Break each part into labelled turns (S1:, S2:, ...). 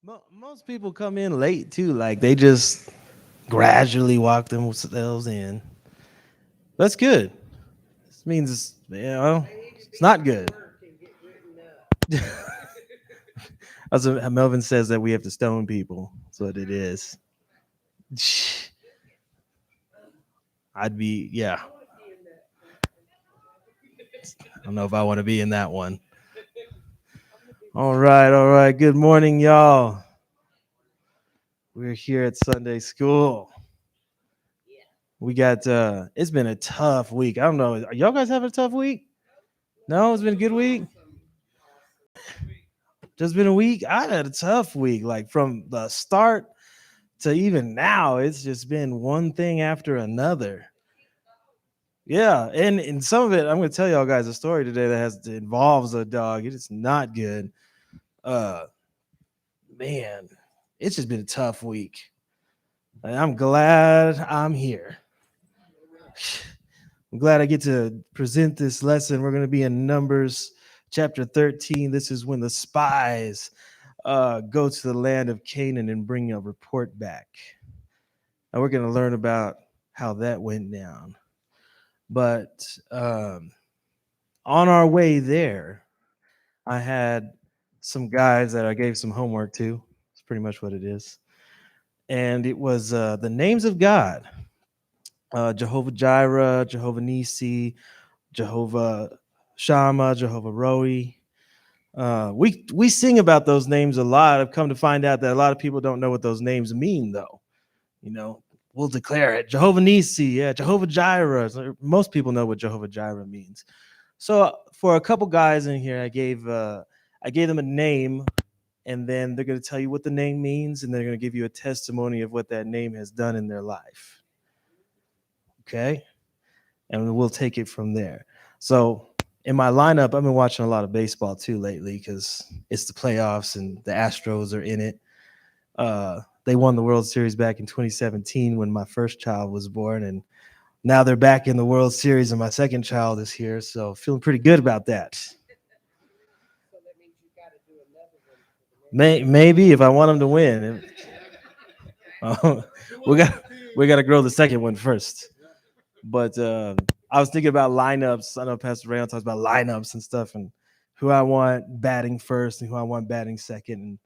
S1: Most people come in late too. Like they just gradually walk themselves in. That's good. This means it's not good. As Melvin says that we have to stone people. That's what it is. I'd be yeah. I don't know if I want to be in that one. All right, all right. Good morning, y'all. We're here at Sunday school. We got it's been a tough week. I don't know. Are y'all guys having a tough week? No, it's been a good week. Just been a week. I had a tough week. Like from the start to even now, it's just been one thing after another. Yeah, and some of it, I'm gonna tell y'all guys a story today that involves a dog. It is not good. Uh Man, it's just been a tough week. And I'm glad I'm here. I'm glad I get to present this lesson. We're going to be in Numbers chapter 13. This is when the spies go to the land of Canaan and bring a report back. And we're going to learn about how that went down. But on our way there, I had some guys that I gave some homework to. It's pretty much what it is. And it was the names of God: Jehovah Jireh, Jehovah Nisi, Jehovah Shammah, Jehovah Roi. We sing about those names a lot. I've come to find out that a lot of people don't know what those names mean, though. You know, we'll declare it Jehovah Nisi, yeah, Jehovah Jireh. So most people know what Jehovah Jireh means. So for a couple guys in here, I gave them a name, and then they're going to tell you what the name means, and they're going to give you a testimony of what that name has done in their life. Okay, and we'll take it from there. So in my lineup, I've been watching a lot of baseball too lately because it's the playoffs and the Astros are in it. They won the World Series back in 2017 when my first child was born, and now they're back in the World Series, and my second child is here. So feeling pretty good about that. Maybe if I want them to win, uh, we got we got to grow the second one first. But I was thinking about lineups. I know Pastor Ray talks about lineups and stuff, and who I want batting first and who I want batting second,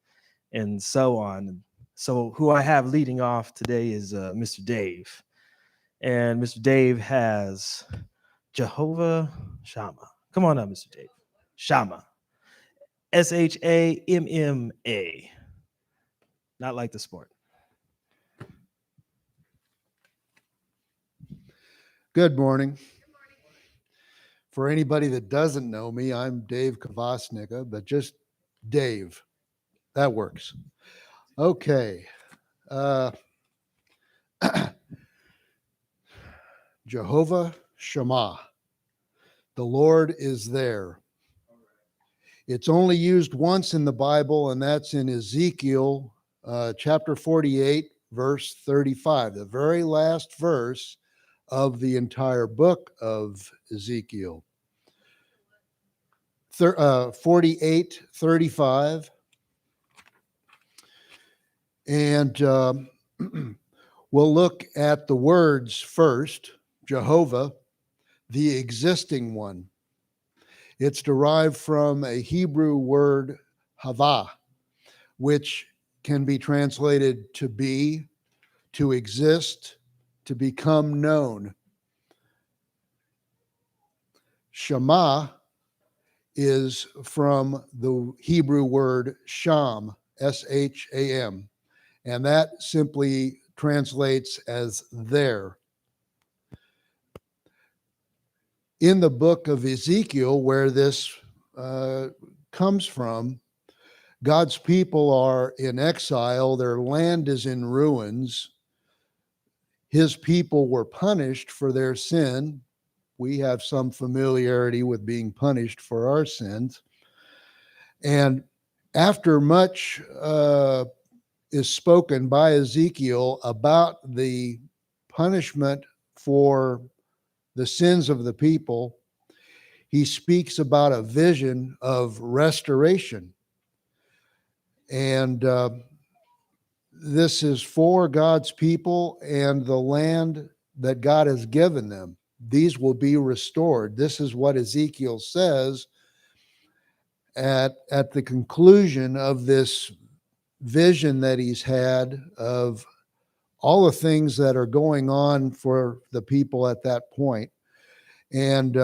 S1: and so on. So who I have leading off today is Mr. Dave, and Mr. Dave has Jehovah Shammah. Come on up, Mr. Dave. Shammah, Shamma, not like the sport.
S2: Good morning. For anybody that doesn't know me, I'm Dave Kavasnika, but just Dave. That works. Okay. Uh, Jehovah Shammah. The Lord is there. It's only used once in the Bible, and that's in Ezekiel chapter 48, verse 35, the very last verse of the entire book of Ezekiel. 48:35. And we'll look at the words first. Jehovah, the existing one. It's derived from a Hebrew word, hava, which can be translated to be, to exist, to become known. Shema is from the Hebrew word sham, Sham, and that simply translates as there. In the book of Ezekiel, where this comes from, God's people are in exile. Their land is in ruins. His people were punished for their sin. We have some familiarity with being punished for our sins. And after much is spoken by Ezekiel about the punishment for the sins of the people, he speaks about a vision of restoration. And this is for God's people and the land that God has given them. These will be restored. This is what Ezekiel says at the conclusion of this vision that he's had of all the things that are going on for the people at that point. And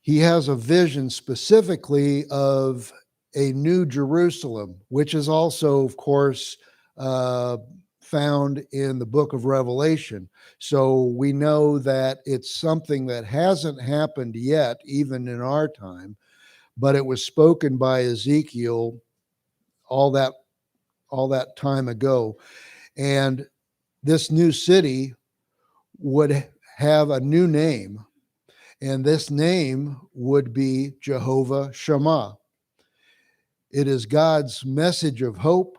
S2: he has a vision specifically of a new Jerusalem, which is also, of course, found in the book of Revelation. So we know that it's something that hasn't happened yet, even in our time, but it was spoken by Ezekiel all that time ago. And this new city would have a new name, and this name would be Jehovah Shammah. It is God's message of hope,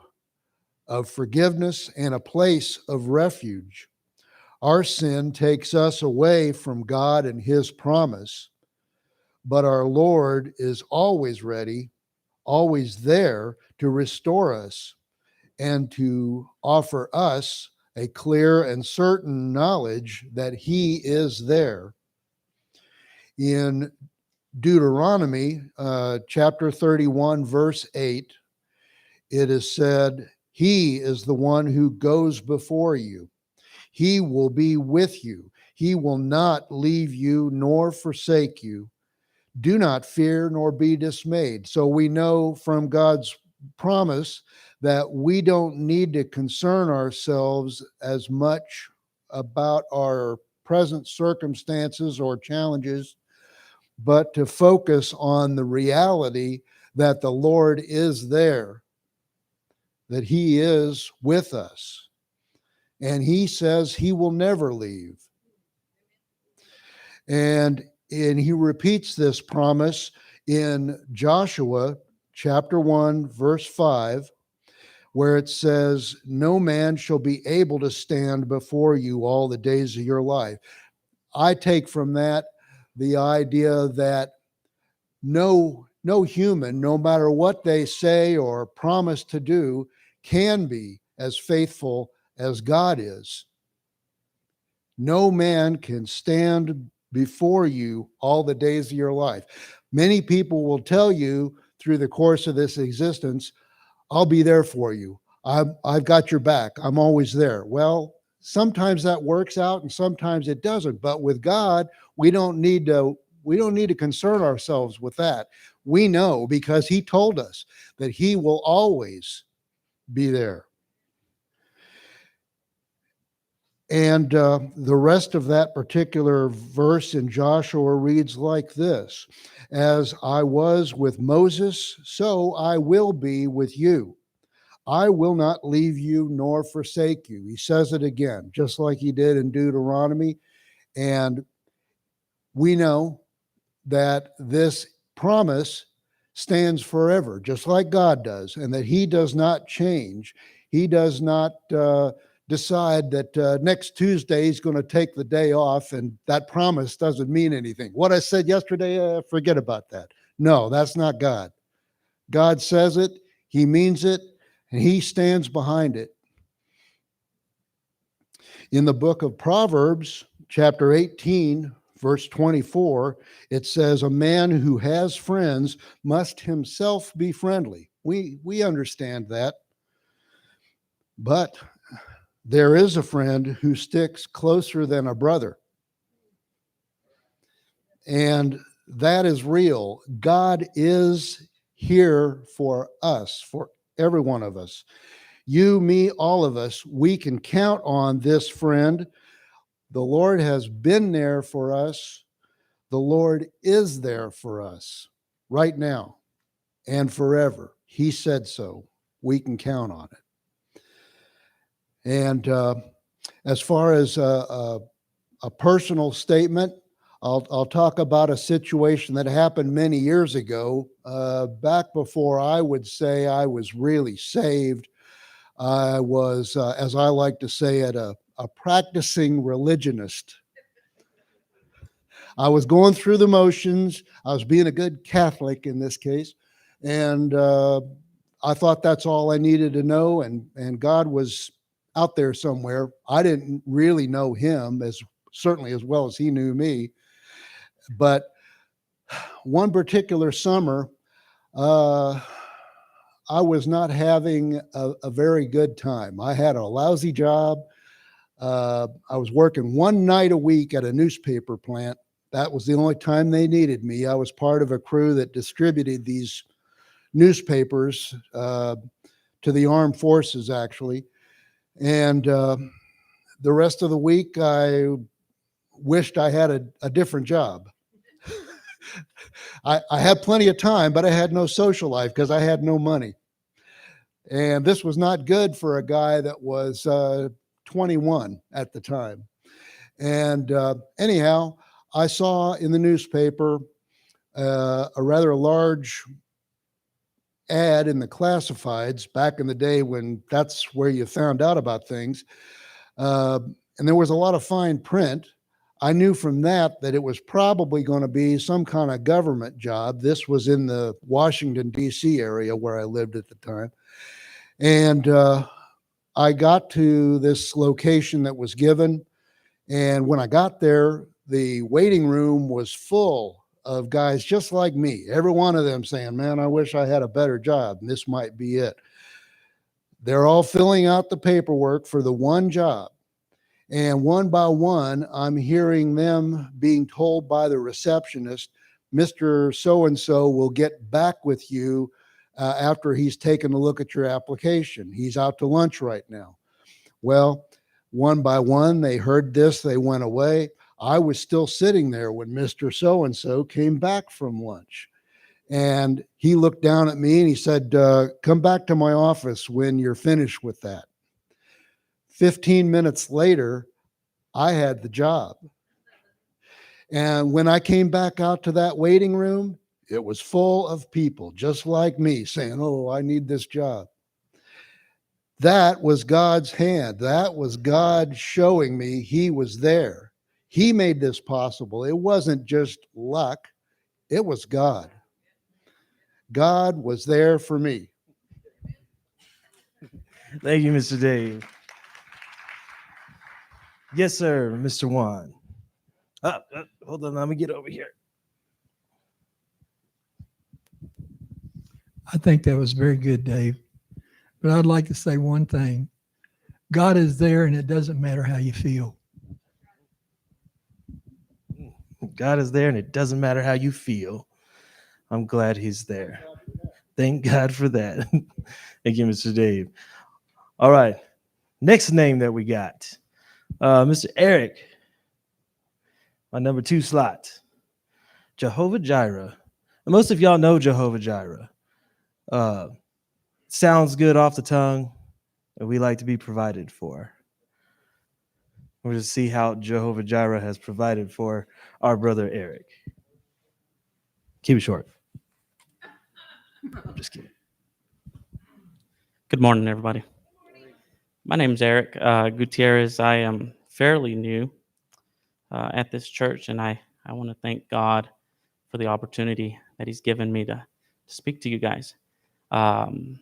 S2: of forgiveness, and a place of refuge. Our sin takes us away from God and his promise, but our Lord is always ready, always there to restore us and to offer us a clear and certain knowledge that he is there. In Deuteronomy chapter 31, verse 8, it is said, he is the one who goes before you. He will be with you. He will not leave you nor forsake you. Do not fear nor be dismayed. So we know from God's promise that we don't need to concern ourselves as much about our present circumstances or challenges, but to focus on the reality that the Lord is there, that he is with us. And he says he will never leave. And he repeats this promise in Joshua chapter 1, verse 5, where it says, no man shall be able to stand before you all the days of your life. I take from that the idea that no human, no matter what they say or promise to do, can be as faithful as God is. No man can stand before you all the days of your life. Many people will tell you through the course of this existence, I'll be there for you. I've got your back. I'm always there. Well, sometimes that works out and sometimes it doesn't. But with God, we don't need to concern ourselves with that. We know because he told us that he will always be there. And the rest of that particular verse in Joshua reads like this: as I was with Moses, so I will be with you. I will not leave you nor forsake you. He says it again, just like he did in Deuteronomy. And we know that this promise stands forever, just like God does, and that he does not change. He does not decide that next Tuesday he's going to take the day off, and that promise doesn't mean anything. What I said yesterday, forget about that. No, that's not God. God says it, he means it, and he stands behind it. In the book of Proverbs, chapter 18, verse 24, it says, a man who has friends must himself be friendly. We understand that. But there is a friend who sticks closer than a brother. And that is real. God is here for us, for every one of us. You, me, all of us, we can count on this friend. The Lord has been there for us. The Lord is there for us right now and forever. He said so. We can count on it. And as far as a personal statement, I'll talk about a situation that happened many years ago, back before I would say I was really saved. I was, as I like to say it, a practicing religionist. I was going through the motions. I was being a good Catholic in this case. And I thought that's all I needed to know. And God was out there somewhere. I didn't really know him certainly as well as he knew me. But one particular summer, I was not having a very good time. I had a lousy job. I was working one night a week at a newspaper plant. That was the only time they needed me. I was part of a crew that distributed these newspapers to the armed forces, actually. And the rest of the week, I wished I had a different job. I had plenty of time, but I had no social life because I had no money. And this was not good for a guy that was 21 at the time. And anyhow, I saw in the newspaper a rather large ad in the classifieds back in the day when that's where you found out about things. And there was a lot of fine print. I knew from that it was probably going to be some kind of government job. This was in the Washington, D.C. area where I lived at the time. And I got to this location that was given. And when I got there, the waiting room was full of guys just like me. Every one of them saying, man, I wish I had a better job. And this might be it. They're all filling out the paperwork for the one job. And one by one, I'm hearing them being told by the receptionist, Mr. So-and-so will get back with you after he's taken a look at your application. He's out to lunch right now. Well, one by one, they heard this, they went away. I was still sitting there when Mr. So-and-so came back from lunch. And he looked down at me and he said, come back to my office when you're finished with that. 15 minutes later, I had the job. And when I came back out to that waiting room, it was full of people just like me saying, oh, I need this job. That was God's hand. That was God showing me he was there. He made this possible. It wasn't just luck. It was God. God was there for me.
S1: Thank you, Mr. Dave. Yes, sir, Mr. Juan. Hold on, let me get over here.
S3: I think that was very good, Dave. But I'd like to say one thing. God is there, and it doesn't matter how you feel.
S1: God is there, and it doesn't matter how you feel. I'm glad he's there. Thank God for that. Thank you, Mr. Dave. All right. Next name that we got, Mr. Eric, my number 2 slot, Jehovah Jireh. And most of y'all know Jehovah Jireh. Sounds good off the tongue, and we like to be provided for. We're going to see how Jehovah Jireh has provided for our brother Eric. Keep it short. I'm just kidding.
S4: Good morning, everybody. My name is Eric Gutierrez. I am fairly new at this church, and I want to thank God for the opportunity that he's given me to speak to you guys. I've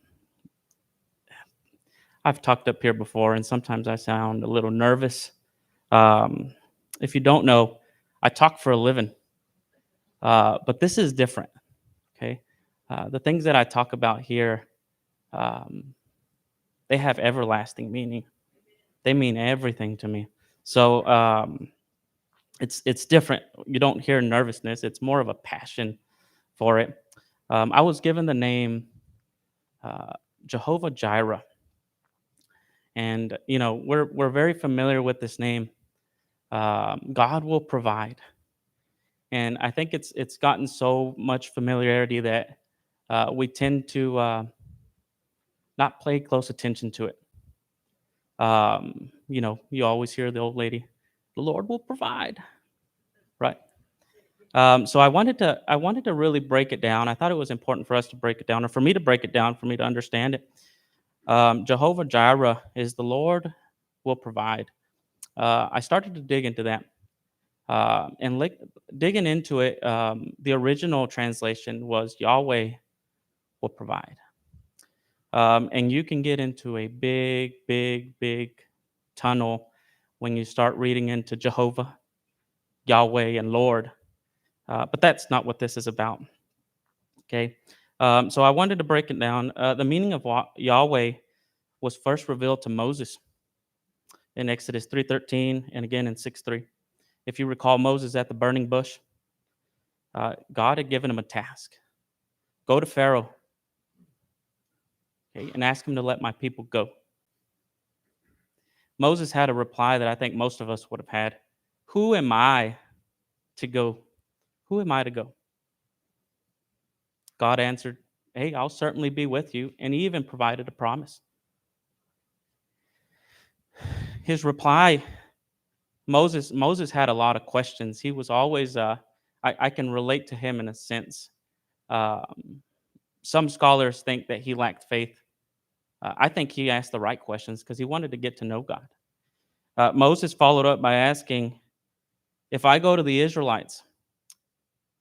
S4: talked up here before, and sometimes I sound a little nervous. If you don't know, I talk for a living, but this is different, okay? The things that I talk about here, they have everlasting meaning. They mean everything to me. So it's different. You don't hear nervousness. It's more of a passion for it. I was given the name Jehovah Jireh. And, you know, we're very familiar with this name. God will provide. And I think it's gotten so much familiarity that we tend to not pay close attention to it. You know, you always hear the old lady, the Lord will provide, right? So I wanted to really break it down. I thought it was important for us to break it down, or for me to break it down, for me to understand it. Jehovah Jireh is the Lord will provide. I started to dig into that. Digging into it, the original translation was Yahweh will provide. And you can get into a big tunnel when you start reading into Jehovah, Yahweh, and Lord. But that's not what this is about. Okay. So I wanted to break it down. The meaning of Yahweh was first revealed to Moses in Exodus 3:13 and again in 6:3. If you recall Moses at the burning bush, God had given him a task. Go to Pharaoh, okay, and ask him to let my people go. Moses had a reply that I think most of us would have had. Who am I to go? Who am I to go? God answered, hey, I'll certainly be with you. And he even provided a promise. His reply, Moses had a lot of questions. He was always, I can relate to him in a sense. Some scholars think that he lacked faith. I think he asked the right questions because he wanted to get to know God. Moses followed up by asking, if I go to the Israelites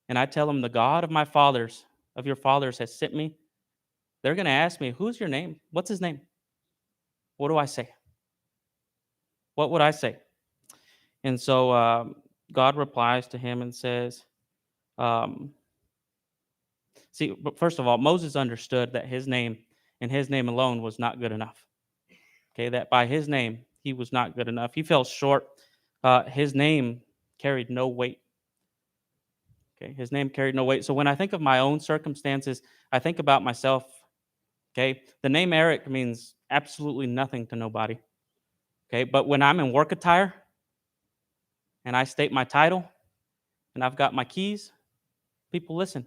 S4: and I tell them the God of your fathers has sent me, they're going to ask me, who's your name? What's his name? What do I say? What would I say? And so God replies to him and says, but first of all, Moses understood that his name and his name alone was not good enough. Okay, that by his name, he was not good enough. He fell short. His name carried no weight. Okay, his name carried no weight. So when I think of my own circumstances, I think about myself. Okay, the name Eric means absolutely nothing to nobody. Okay, but when I'm in work attire and I state my title and I've got my keys, people listen.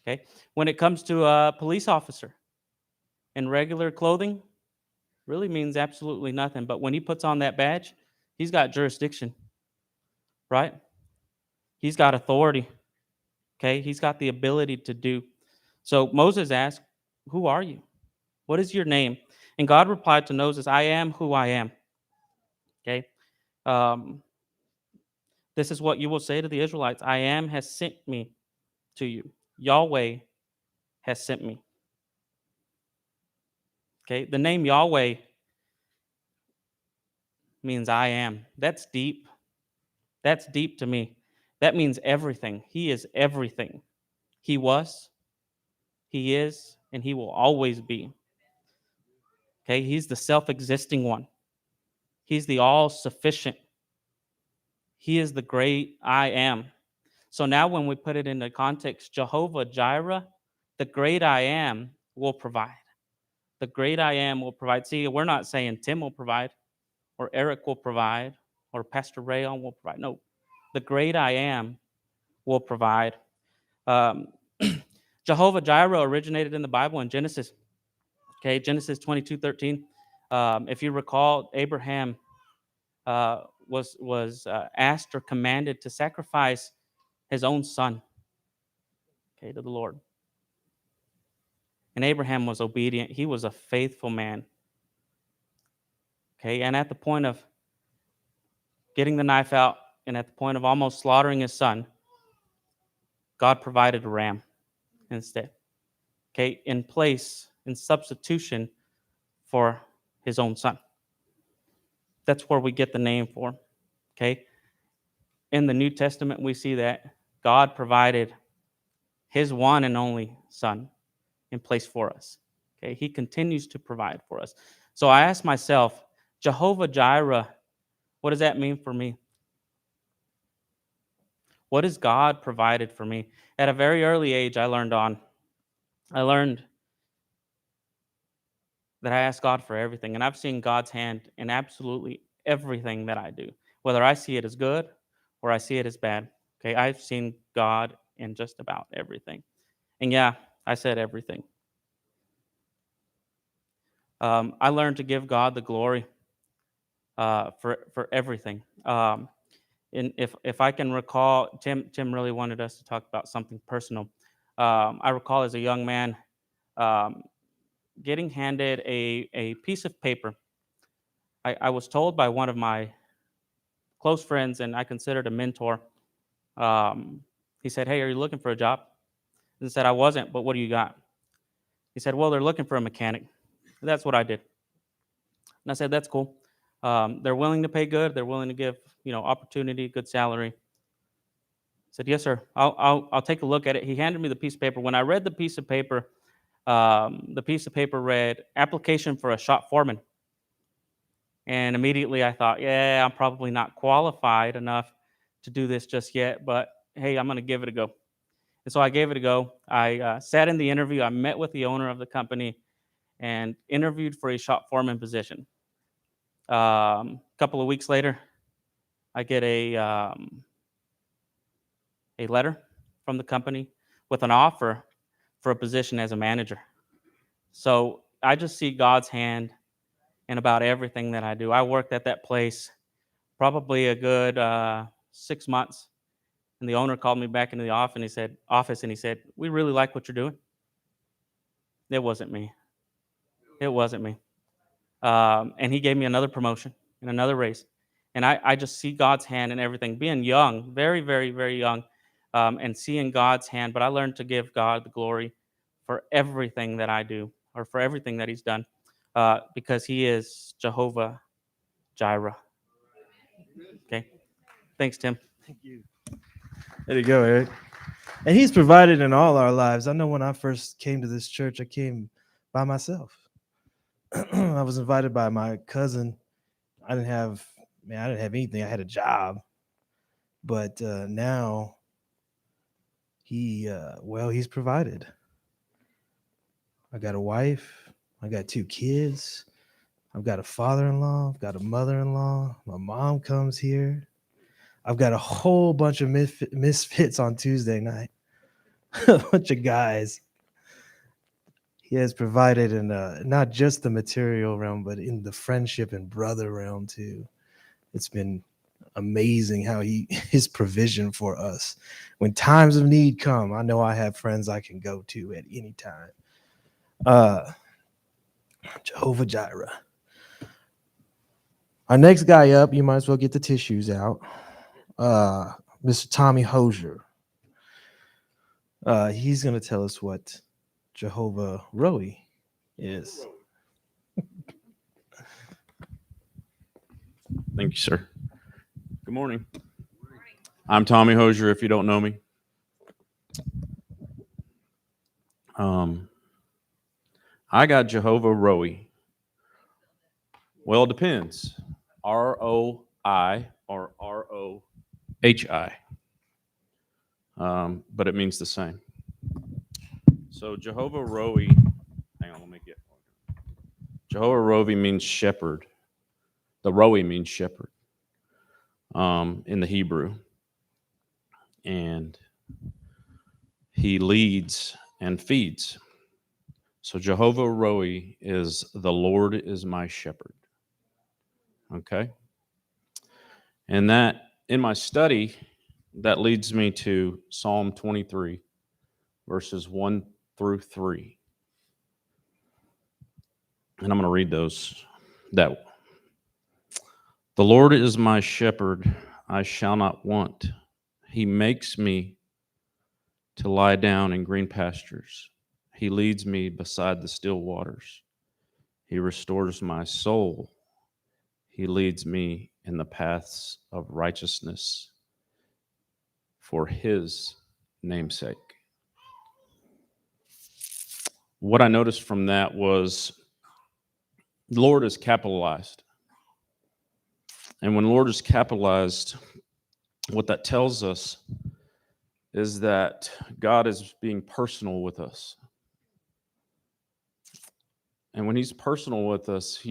S4: Okay, when it comes to a police officer in regular clothing, really means absolutely nothing. But when he puts on that badge, he's got jurisdiction, right? He's got authority. Okay, he's got the ability to do. So Moses asked, who are you? What is your name? And God replied to Moses, I am who I am. Okay. This is what you will say to the Israelites. I am has sent me to you. Yahweh has sent me. Okay. The name Yahweh means I am. That's deep. That's deep to me. That means everything. He is everything. He was, he is, and he will always be. Okay. He's the self-existing one. He's the all-sufficient. He is the great I am. So now when we put it into context, Jehovah Jireh, the great I am, will provide. The great I am will provide. See, we're not saying Tim will provide, or Eric will provide, or Pastor Rayon will provide. No, the great I am will provide. Jehovah Jireh originated in the Bible in Genesis. Okay, Genesis 22:13. If you recall, Abraham was asked or commanded to sacrifice his own son, okay, to the Lord. And Abraham was obedient. He was a faithful man. Okay, and at the point of getting the knife out and at the point of almost slaughtering his son, God provided a ram instead. Okay, in place, in substitution for his own son. That's where we get the name for. Okay, in the New Testament, we see that God provided his one and only son in place for us. Okay, he continues to provide for us. So I ask myself, Jehovah Jireh, what does that mean for me? What has God provided for me? At a very early age, I learned that I ask God for everything, and I've seen God's hand in absolutely everything that I do, whether I see it as good or I see it as bad. Okay, I've seen God in just about everything. And yeah, I said everything. I learned to give God the glory for everything. And if I can recall, Tim really wanted us to talk about something personal. I recall as a young man getting handed a piece of paper. I was told by one of my close friends, and I considered a mentor. He said, "Hey, are you looking for a job?" and said, I wasn't, but what do you got? He said, well, they're looking for a mechanic. That's what I did. And I said, that's cool. They're willing to pay good. They're willing to give, opportunity, good salary. I said, yes, sir. I'll take a look at it. He handed me the piece of paper. When I read the piece of paper read application for a shop foreman. And immediately I thought, yeah, I'm probably not qualified enough to do this just yet, but hey, I'm going to give it a go. And so I gave it a go. I sat in the interview. I met with the owner of the company and interviewed for a shop foreman position. A couple of weeks later, I get a letter from the company with an offer for a position as a manager. So I just see God's hand in about everything that I do. I worked at that place probably a good 6 months, and the owner called me back into the office and he said, we really like what you're doing. It wasn't me. It wasn't me. And he gave me another promotion and another raise. And I just see God's hand in everything. Being young, very, very, very young, and seeing God's hand. But I learned to give God the glory for everything that I do, or for everything that he's done, because he is Jehovah Jireh. Okay. Thanks, Tim.
S1: Thank you. There you go, Eric. And he's provided in all our lives. I know when I first came to this church, I came by myself. I was invited by my cousin. I didn't have anything. I had a job. But now he's provided. I got a wife. I got 2 kids. I've got a father-in-law. I've got a mother-in-law. My mom comes here. I've got a whole bunch of misfits on Tuesday night. A bunch of guys. He has provided in not just the material realm, but in the friendship and brother realm too. It's been amazing how his provision for us. When times of need come, I know I have friends I can go to at any time. Jehovah Jireh. Our next guy up, you might as well get the tissues out. Mr. Tommy Hosier. He's going to tell us what Jehovah Roi is.
S5: Thank you, sir. Good morning. I'm Tommy Hosier, if you don't know me. I got Jehovah Roi. Well, it depends. R-O-I or R-O-H-I. But it means the same. So Jehovah Roi, hang on, let me get one. Jehovah Roi means shepherd. The Roi means shepherd in the Hebrew. And he leads and feeds. So Jehovah Roi is the Lord is my shepherd. Okay? And that, in my study, that leads me to Psalm 23, verses 1 through 3. And I'm going to read those. The Lord is my shepherd, I shall not want. He makes me to lie down in green pastures. He leads me beside the still waters. He restores my soul. He leads me in the paths of righteousness for his namesake. What I noticed from that was Lord is capitalized. And when Lord is capitalized, what that tells us is that God is being personal with us. And when he's personal with us,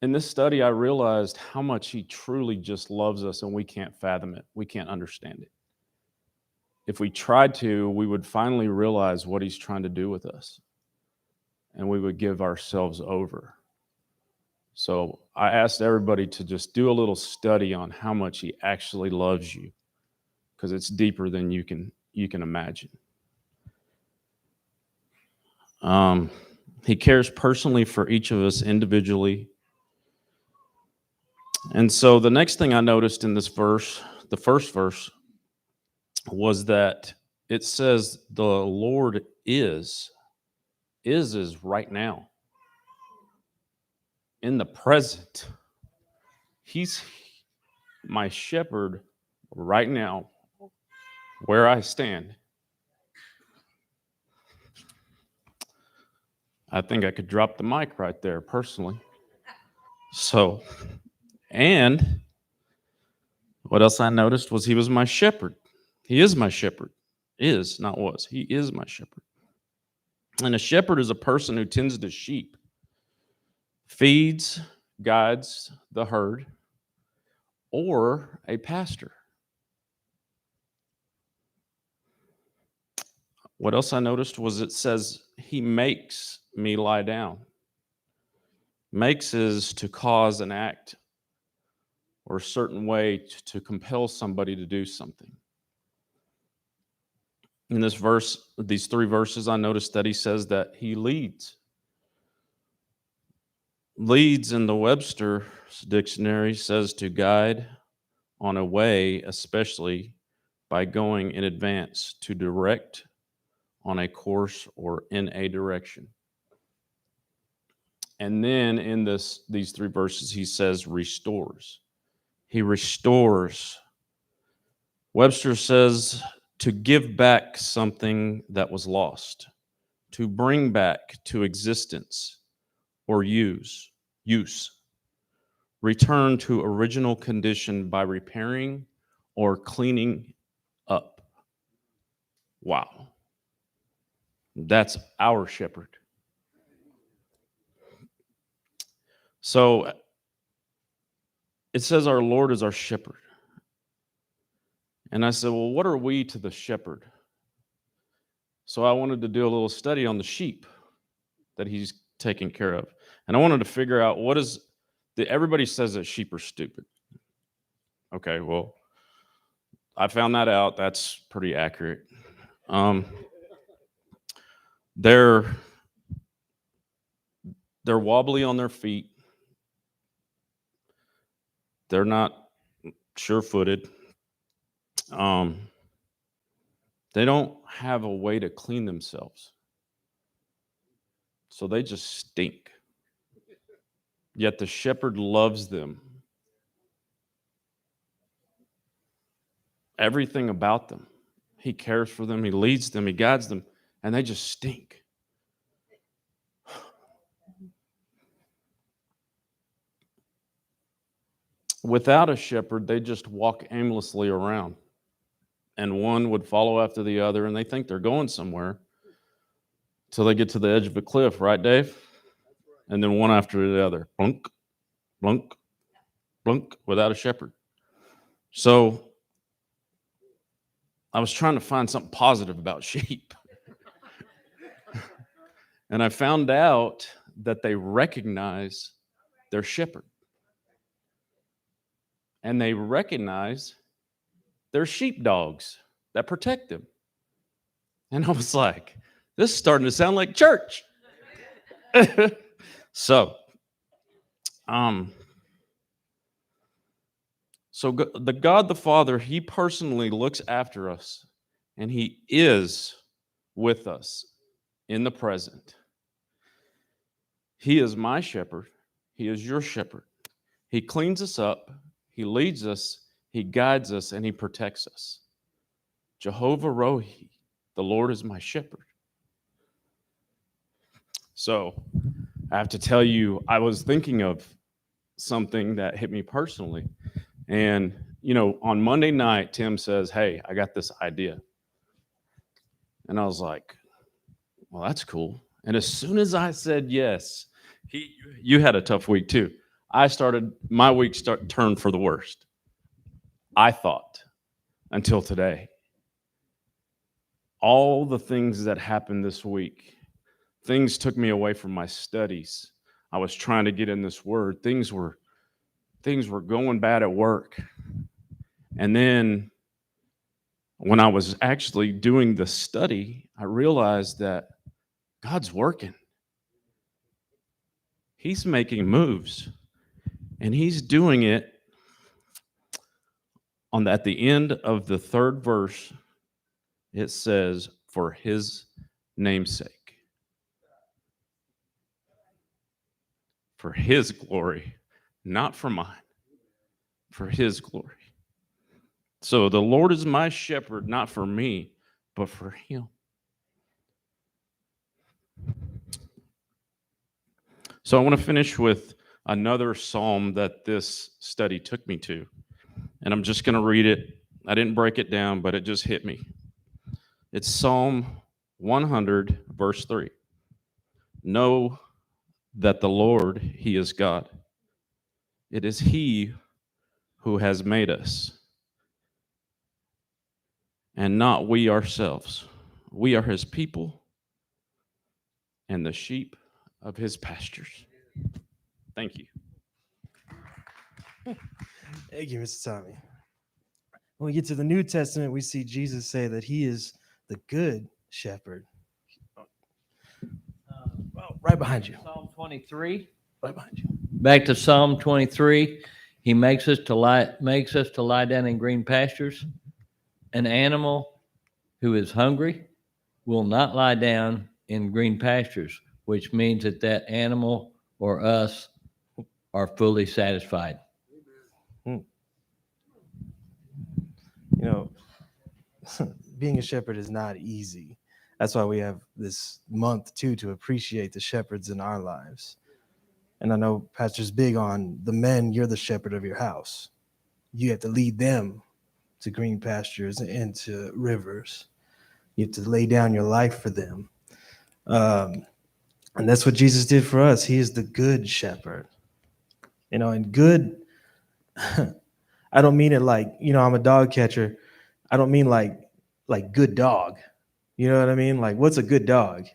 S5: in this study, I realized how much he truly just loves us, and we can't fathom it. We can't understand it. If we tried to, we would finally realize what he's trying to do with us, and we would give ourselves over. So I asked everybody to just do a little study on how much he actually loves you, because it's deeper than you can imagine. He cares personally for each of us individually. And so the next thing I noticed in this verse, the first verse, was that it says the Lord is right now, in the present. He's my shepherd right now, where I stand. I think I could drop the mic right there personally. So, and what else I noticed was he was my shepherd. He is my shepherd. Is, not was. He is my shepherd. And a shepherd is a person who tends to sheep, feeds, guides the herd, or a pastor. What else I noticed was it says he makes me lie down. Makes is to cause an act or a certain way to compel somebody to do something. In this verse, these 3 verses, I noticed that he says that he leads. Leads in the Webster's dictionary says to guide on a way, especially by going in advance, to direct on a course or in a direction. And then in these 3 verses, he says restores. He restores. Webster says to give back something that was lost, to bring back to existence or use, return to original condition by repairing or cleaning up. Wow. That's our shepherd. So it says our Lord is our shepherd. And I said, well, what are we to the shepherd? So I wanted to do a little study on the sheep that he's taking care of. And I wanted to figure out everybody says that sheep are stupid. Okay, well, I found that out. That's pretty accurate. They're wobbly on their feet. They're not sure-footed. They don't have a way to clean themselves. So they just stink. Yet the shepherd loves them. Everything about them. He cares for them. He leads them. He guides them. And they just stink. Without a shepherd, they just walk aimlessly around. And one would follow after the other, and they think they're going somewhere till they get to the edge of a cliff, right, Dave? And then one after the other. Blunk, blunk, blunk, without a shepherd. So I was trying to find something positive about sheep. And I found out that they recognize their shepherd. And they recognize their sheepdogs that protect them. And I was like, this is starting to sound like church. So the God the Father, he personally looks after us, and he is with us in the present. He is my shepherd. He is your shepherd. He cleans us up. He leads us. He guides us, and he protects us. Jehovah Rohi, the Lord is my shepherd. So I have to tell you, I was thinking of something that hit me personally. And, on Monday night, Tim says, hey, I got this idea. And I was like, well, that's cool. And as soon as I said yes, you had a tough week too. My week turned for the worst. I thought, until today. All the things that happened this week, things took me away from my studies. I was trying to get in this word. Things were going bad at work. And then when I was actually doing the study, I realized that God's working. He's making moves. And he's doing it at the end of the 3rd verse it says, for his namesake, for his glory, not for mine, for his glory. So the Lord is my shepherd, not for me, but for him. So I want to finish with another psalm that this study took me to. And I'm just going to read it. I didn't break it down, but it just hit me. It's Psalm 100, verse 3. Know that the Lord, he is God. It is he who has made us, and not we ourselves. We are his people and the sheep of his pastures. Thank you.
S1: Thank you, Mr. Tommy. When we get to the New Testament, we see Jesus say that he is the good shepherd. Right behind you.
S6: Psalm 23.
S1: Right behind you.
S6: Back to Psalm 23. He makes us to lie down in green pastures. An animal who is hungry will not lie down in green pastures, which means that animal or us are fully satisfied.
S1: You know, being a shepherd is not easy. That's why we have this month too, to appreciate the shepherds in our lives. And I know Pastor's big on the men. You're the shepherd of your house. You have to lead them to green pastures and to rivers. You have to lay down your life for them. And that's what Jesus did for us. He is the good shepherd. You know, and good, I don't mean it like, you know, I'm a dog catcher. I don't mean like good dog. You know what I mean? Like, what's a good dog?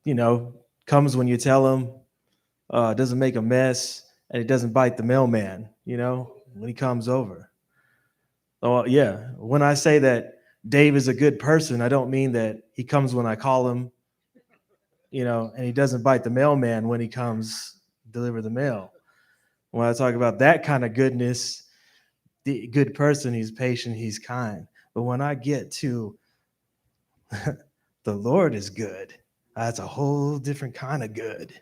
S1: You know, comes when you tell him, doesn't make a mess, and it doesn't bite the mailman, you know, when he comes over. Oh, yeah. When I say that Dave is a good person, I don't mean that he comes when I call him, you know, and he doesn't bite the mailman when he comes deliver the mail. When I talk about that kind of goodness, the good person, he's patient, he's kind. But when I get to the Lord is good, that's a whole different kind of good.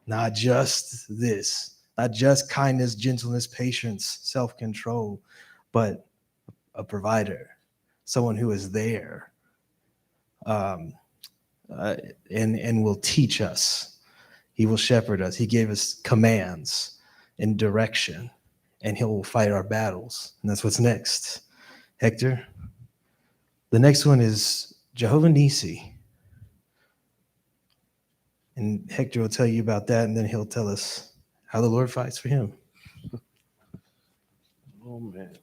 S1: Not just this, not just kindness, gentleness, patience, self-control, but a provider, someone who is there and will teach us. He will shepherd us. He gave us commands and direction, and he will fight our battles. And that's what's next. Hector, the next one is Jehovah Nissi. And Hector will tell you about that, and then he'll tell us how the Lord fights for him.
S7: Oh, man.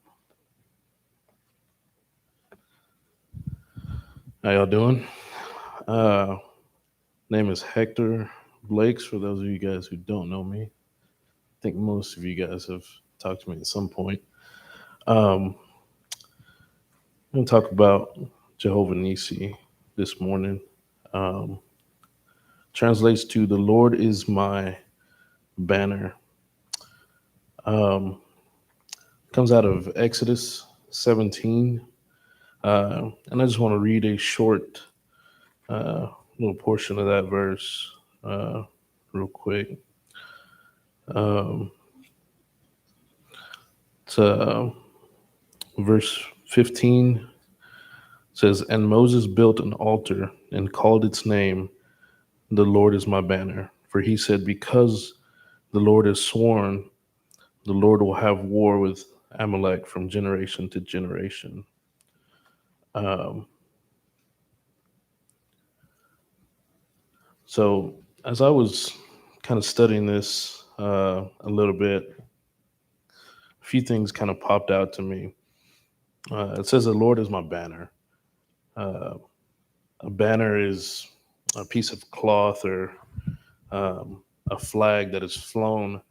S7: How y'all doing? Name is Hector Blakes, for those of you guys who don't know me. I think most of you guys have talked to me at some point. I'm going to talk about Jehovah Nissi this morning. Translates to the Lord is my banner. Comes out of Exodus 17. And I just want to read a short little portion of that verse real quick. Verse 15 says, and Moses built an altar and called its name, the Lord is my banner. For he said, because the Lord has sworn, the Lord will have war with Amalek from generation to generation. So as I was kind of studying this a little bit, a few things kind of popped out to me. It says the Lord is my banner. A banner is a piece of cloth or a flag that is flown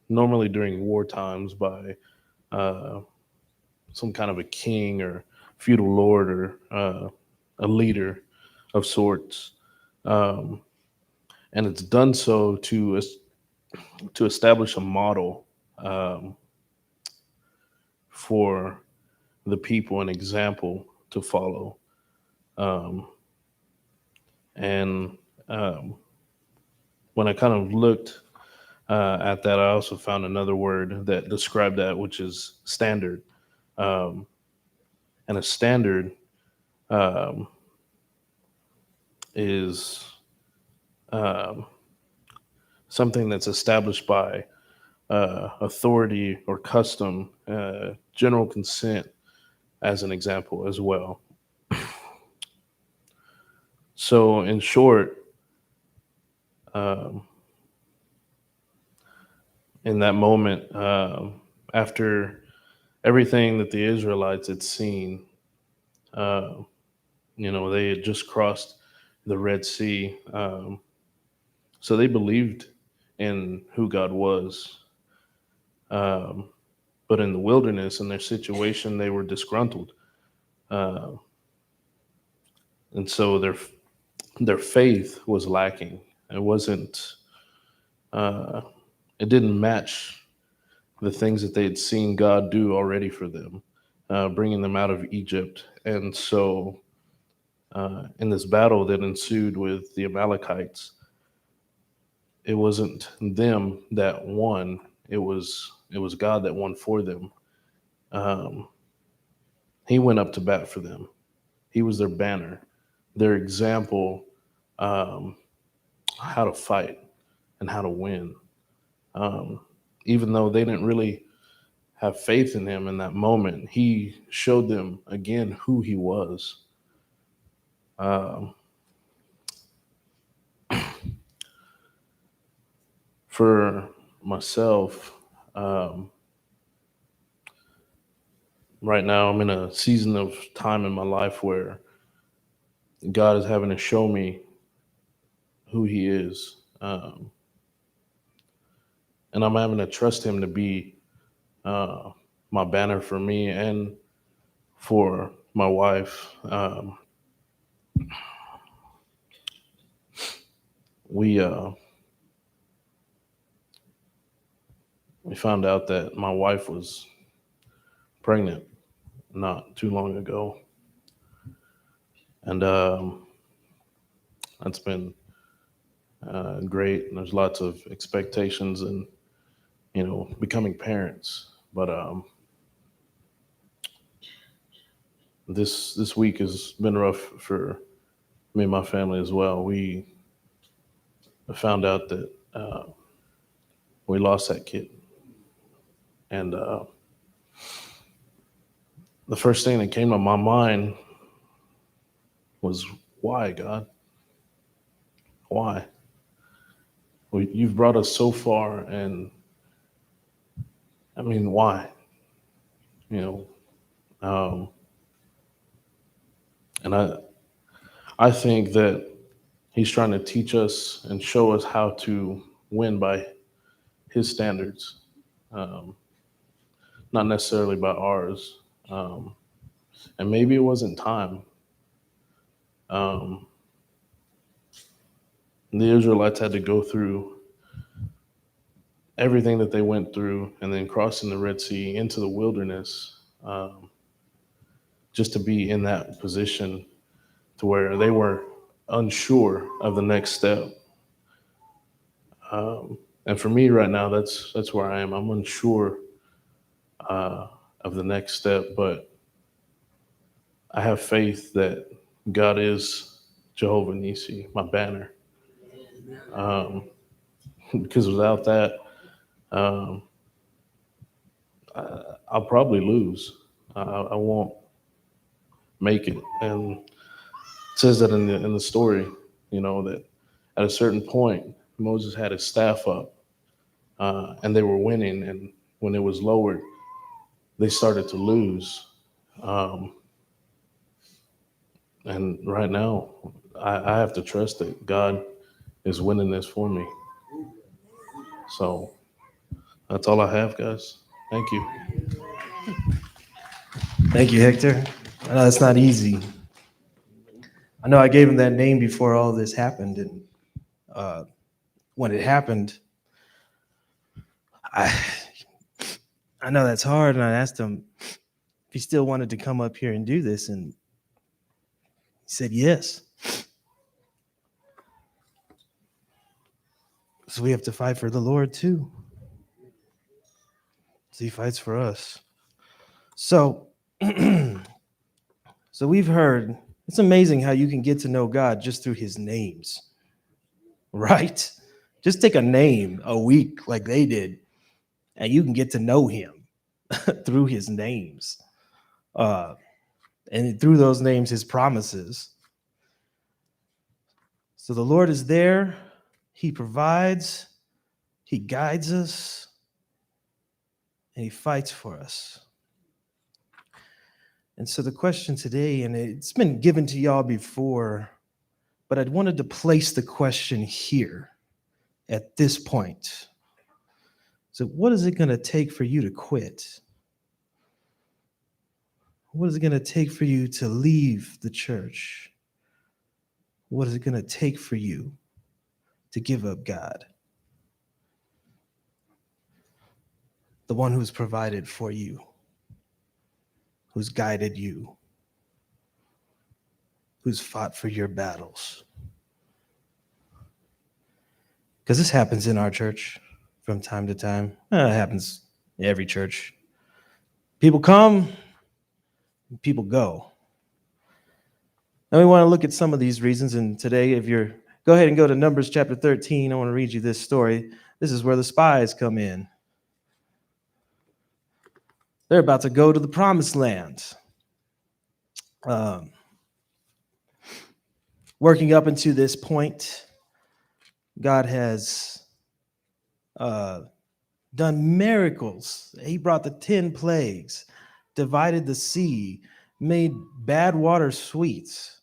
S7: normally during war times by some kind of a king or feudal lord or a leader of sorts. And it's done so to establish a model for the people an example to follow. And when I kind of looked at that, I also found another word that described that, which is standard. And a standard is something that's established by authority or custom, general consent, as an example as well. So, in short, in that moment, after everything that the Israelites had seen, they had just crossed the Red Sea. So they believed in who God was. But in the wilderness, in their situation, they were disgruntled. And so their faith was lacking. It wasn't, it didn't match the things that they had seen God do already for them, bringing them out of Egypt. And so in this battle that ensued with the Amalekites, it wasn't them that won. It was God that won for them. He went up to bat for them. He was their banner, their example, how to fight and how to win. Even though they didn't really have faith in him in that moment, he showed them again who he was. For myself, right now I'm in a season of time in my life where God is having to show me who he is. And I'm having to trust him to be my banner for me and for my wife. We found out that my wife was pregnant not too long ago. And that's been great. And there's lots of expectations and, becoming parents. But this week has been rough for me and my family as well. We found out that we lost that kid. And the first thing that came to my mind was, why, God? Why? Well, you've brought us so far, and I mean, why? And I think that he's trying to teach us and show us how to win by his standards, not necessarily by ours. And maybe it wasn't time. The Israelites had to go through everything that they went through and then crossing the Red Sea into the wilderness, just to be in that position to where they were unsure of the next step. And for me right now, that's where I am. I'm unsure of the next step, but I have faith that God is Jehovah Nisi, my banner. Because without that, I'll probably lose. I won't make it. And it says that in the story, that at a certain point, Moses had his staff up, and they were winning. And when it was lowered, they started to lose. And right now, I have to trust that God is winning this for me. So that's all I have, guys. Thank you.
S1: Thank you, Hector. I know it's not easy. I know I gave him that name before all this happened, and when it happened, I know that's hard, and I asked him, if he still wanted to come up here and do this, and he said yes. So we have to fight for the Lord too. So he fights for us. So, so we've heard, it's amazing how you can get to know God just through his names, right? Just take a name a week like they did, and you can get to know him through his names. And through those names, his promises. So the Lord is there. He provides. He guides us. And he fights for us. And so the question today, and it's been given to y'all before, but I wanted to place the question here at this point. So what is it going to take for you to quit? What is it going to take for you to leave the church? What is it going to take for you to give up God? The one who's provided for you, who's guided you, who's fought for your battles. Because this happens in our church from time to time. It happens in every church. People come, people go. Now we want to look at some of these reasons. And today, if you're, go ahead and go to Numbers chapter 13. I want to read you this story. This is where the spies come in. They're about to go to the promised land. Working up into this point, God has done miracles. He brought the 10 plagues, divided the sea, made bad water sweet.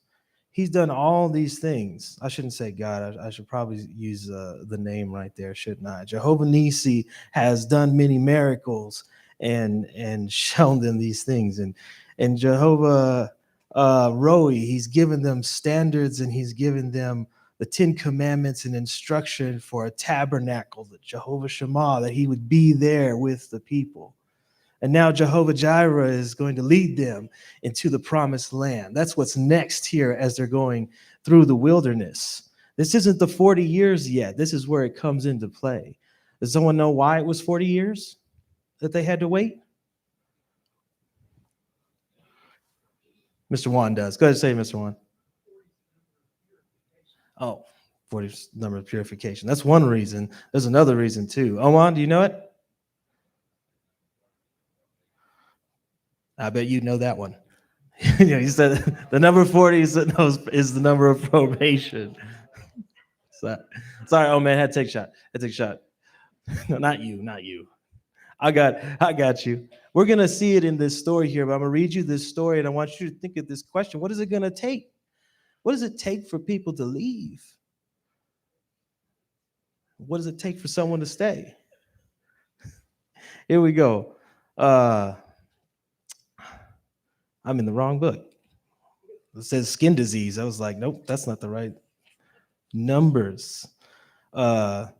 S1: He's done all these things. I shouldn't say God. I should probably use the name right there, shouldn't I? Jehovah Nissi has done many miracles and shown them these things. And Jehovah Roi, he's given them standards, and he's given them the 10 commandments and instruction for a tabernacle, the Jehovah Shammah, that he would be there with the people. And now Jehovah Jireh is going to lead them into the promised land. That's what's next here as they're going through the wilderness. This isn't the 40 years yet. This is where it comes into play. Does someone know why it was 40 years that they had to wait? Mr. Juan does. Go ahead and say, Mr. Juan. Oh, 40 number of purification. That's one reason. There's another reason too. Oman, do you know it? I bet you know that one. You said the number 40 is the number of probation. So, sorry, oh man, I had to take a shot. No, not you. I got you. We're gonna see it in this story here, but I'm gonna read you this story, and I want you to think of this question: what is it gonna take? What does it take for people to leave? What does it take for someone to stay? Here we go. I'm in the wrong book. It says skin disease. I was like, nope, that's not the right Numbers. Chapter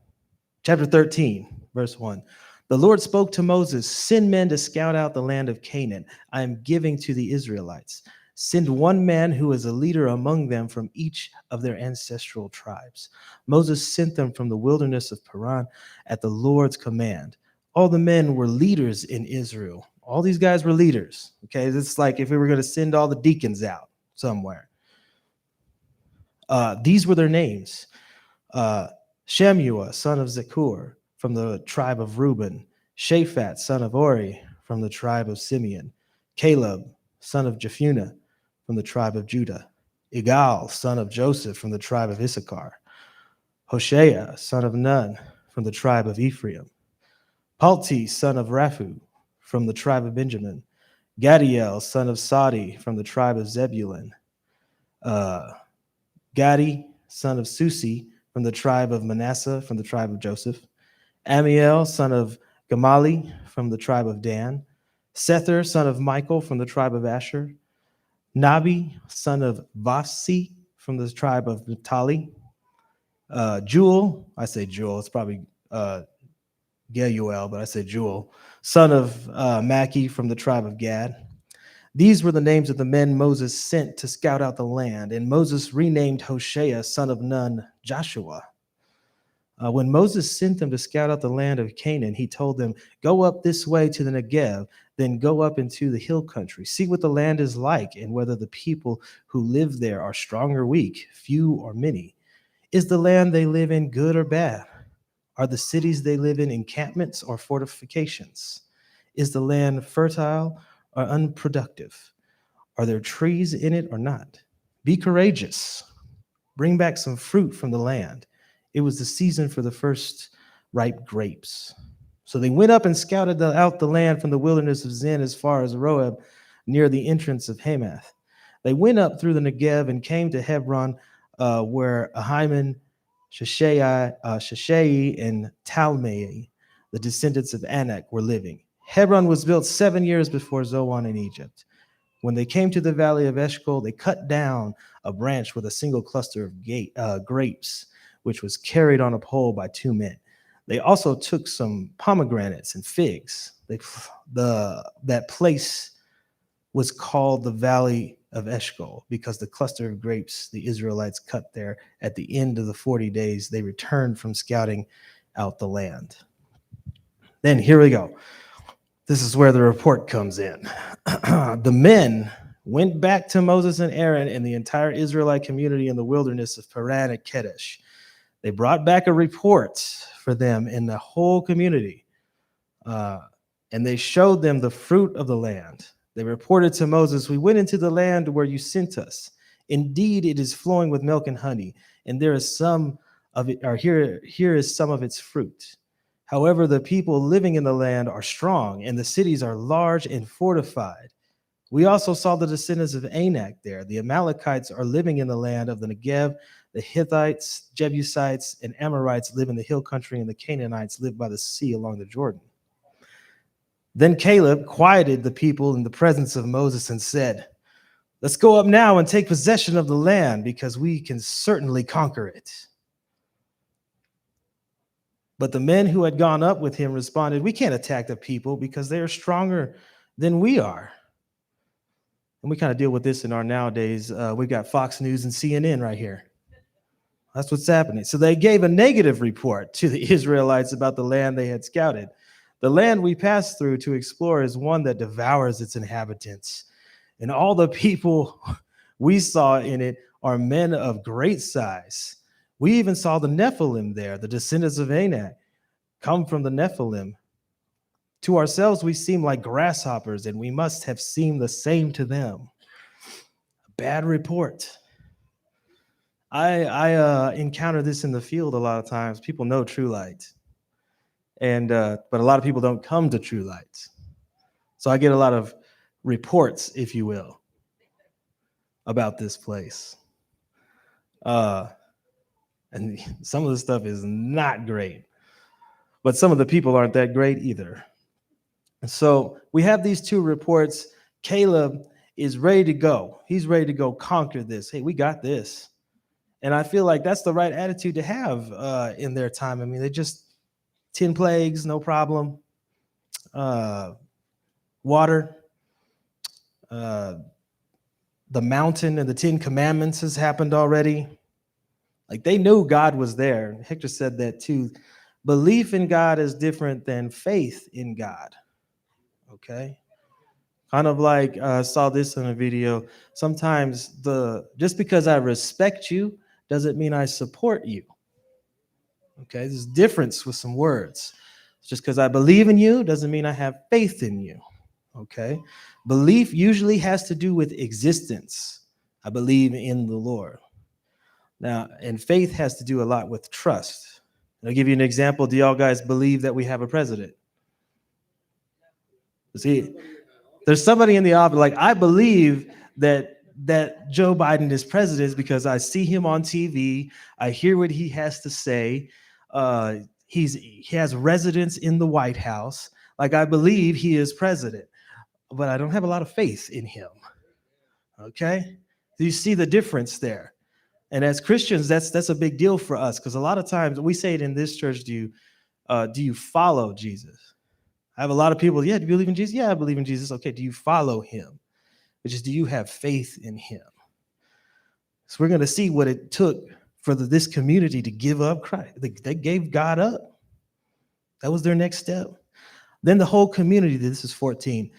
S1: 13, verse 1. The Lord spoke to Moses, send men to scout out the land of Canaan I am giving to the Israelites. Send one man who is a leader among them from each of their ancestral tribes. Moses sent them from the wilderness of Paran at the Lord's command. All the men were leaders in Israel. All these guys were leaders. Okay, it's like if we were going to send all the deacons out somewhere. These were their names. Shammua, son of Zakur, from the tribe of Reuben. Shaphat, son of Ori, from the tribe of Simeon. Caleb, son of Jephunneh, from the tribe of Judah. Igal, son of Joseph, from the tribe of Issachar. Hoshea, son of Nun, from the tribe of Ephraim. Palti, son of Raphu, from the tribe of Benjamin. Gadiel, son of Sadi, from the tribe of Zebulun. Gadi, son of Susi, from the tribe of Manasseh, from the tribe of Joseph. Amiel, son of Gamali, from the tribe of Dan. Sether, son of Michael, from the tribe of Asher. Nabi, son of Vasi, from the tribe of Naphtali. Jewel, I say Jewel, it's probably Geuel, but I say Jewel, son of Maki, from the tribe of Gad. These were the names of the men Moses sent to scout out the land, and Moses renamed Hoshea, son of Nun, Joshua. When Moses sent them to scout out the land of Canaan, he told them, "Go up this way to the Negev, then go up into the hill country. See what the land is like, and whether the people who live there are strong or weak, few or many. Is the land they live in good or bad? Are the cities they live in encampments or fortifications? Is the land fertile or unproductive? Are there trees in it or not? Be courageous. Bring back some fruit from the land." It was the season for the first ripe grapes. So they went up and scouted out the land from the wilderness of Zin as far as Roeb, near the entrance of Hamath. They went up through the Negev and came to Hebron, where Ahiman, Sheshai, and Talmai, the descendants of Anak, were living. Hebron was built 7 years before Zoan in Egypt. When they came to the valley of Eshcol, they cut down a branch with a single cluster of grapes, which was carried on a pole by 2 men. They also took some pomegranates and figs. That place was called the Valley of Eshcol because the cluster of grapes the Israelites cut there at the end of the 40 days they returned from scouting out the land. Then here we go. This is where the report comes in. The men went back to Moses and Aaron and the entire Israelite community in the wilderness of Paran and Kadesh. They brought back a report for them in the whole community, and they showed them the fruit of the land. They reported to Moses, "We went into the land where you sent us. Indeed, it is flowing with milk and honey, and there is some of it, or here is some of its fruit. However, the people living in the land are strong, and the cities are large and fortified. We also saw the descendants of Anak there. The Amalekites are living in the land of the Negev. The Hittites, Jebusites, and Amorites live in the hill country, and the Canaanites live by the sea along the Jordan." Then Caleb quieted the people in the presence of Moses and said, "Let's go up now and take possession of the land, because we can certainly conquer it." But the men who had gone up with him responded, "We can't attack the people because they are stronger than we are." And we kind of deal with this in our nowadays. We've got Fox News and CNN right here. That's what's happening. So they gave a negative report to the Israelites about the land they had scouted. "The land we passed through to explore is one that devours its inhabitants. And all the people we saw in it are men of great size. We even saw the Nephilim there, the descendants of Anak, come from the Nephilim. To ourselves, we seem like grasshoppers, and we must have seemed the same to them." A bad report. I encounter this in the field a lot of times. People know True Light, but a lot of people don't come to True Light. So I get a lot of reports, if you will, about this place. And some of the stuff is not great, but some of the people aren't that great either. And so we have these 2 reports. Caleb is ready to go. He's ready to go conquer this. Hey, we got this. And I feel like that's the right attitude to have in their time. I mean, they just 10 plagues, no problem. Water, the mountain and the 10 commandments has happened already. Like, they knew God was there. Hector said that too. Belief in God is different than faith in God. Okay? Kind of like I saw this in a video. Sometimes just because I respect you doesn't mean I support you. Okay? There's a difference with some words. Just because I believe in you doesn't mean I have faith in you. Okay? Belief usually has to do with existence. I believe in the Lord. Now, and faith has to do a lot with trust. I'll give you an example. Do y'all guys believe that we have a president? See, there's somebody in the office, like, I believe that Joe Biden is president because I see him on TV. I hear what he has to say. He has residence in the White House. Like, I believe he is president, but I don't have a lot of faith in him. Okay? Do you see the difference there? And as Christians, that's a big deal for us, because a lot of times we say it in this church, do you follow Jesus? I have a lot of people, yeah, do you believe in Jesus? Yeah, I believe in Jesus. Okay, do you follow him? which is, do you have faith in him? So we're going to see what it took for this community to give up Christ. They gave God up. That was their next step. Then the whole community, this is 14,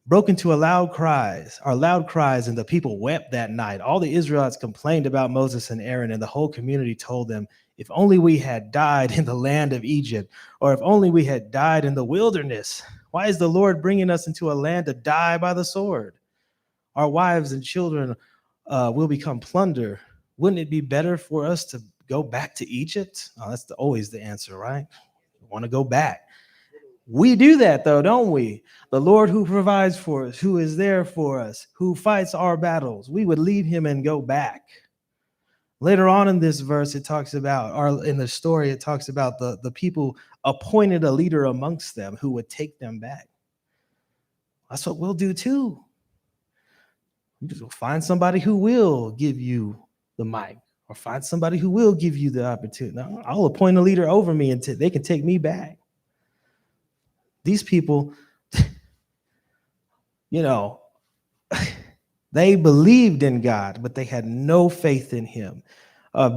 S1: broke into loud cries, and the people wept that night. All the Israelites complained about Moses and Aaron, and the whole community told them, if only we had died in the land of Egypt, or if only we had died in the wilderness. Why is the Lord bringing us into a land to die by the sword? Our wives and children will become plunder. Wouldn't it be better for us to go back to Egypt? Oh, that's always the answer, right? We want to go back. We do that though, don't we? The Lord who provides for us, who is there for us, who fights our battles, we would leave him and go back. Later on in this verse, it talks about, or in the story, it talks about the people appointed a leader amongst them who would take them back. That's what we'll do too. You just find somebody who will give you the mic, or find somebody who will give you the opportunity. Now, I'll appoint a leader over me and they can take me back. These people, they believed in God, but they had no faith in him.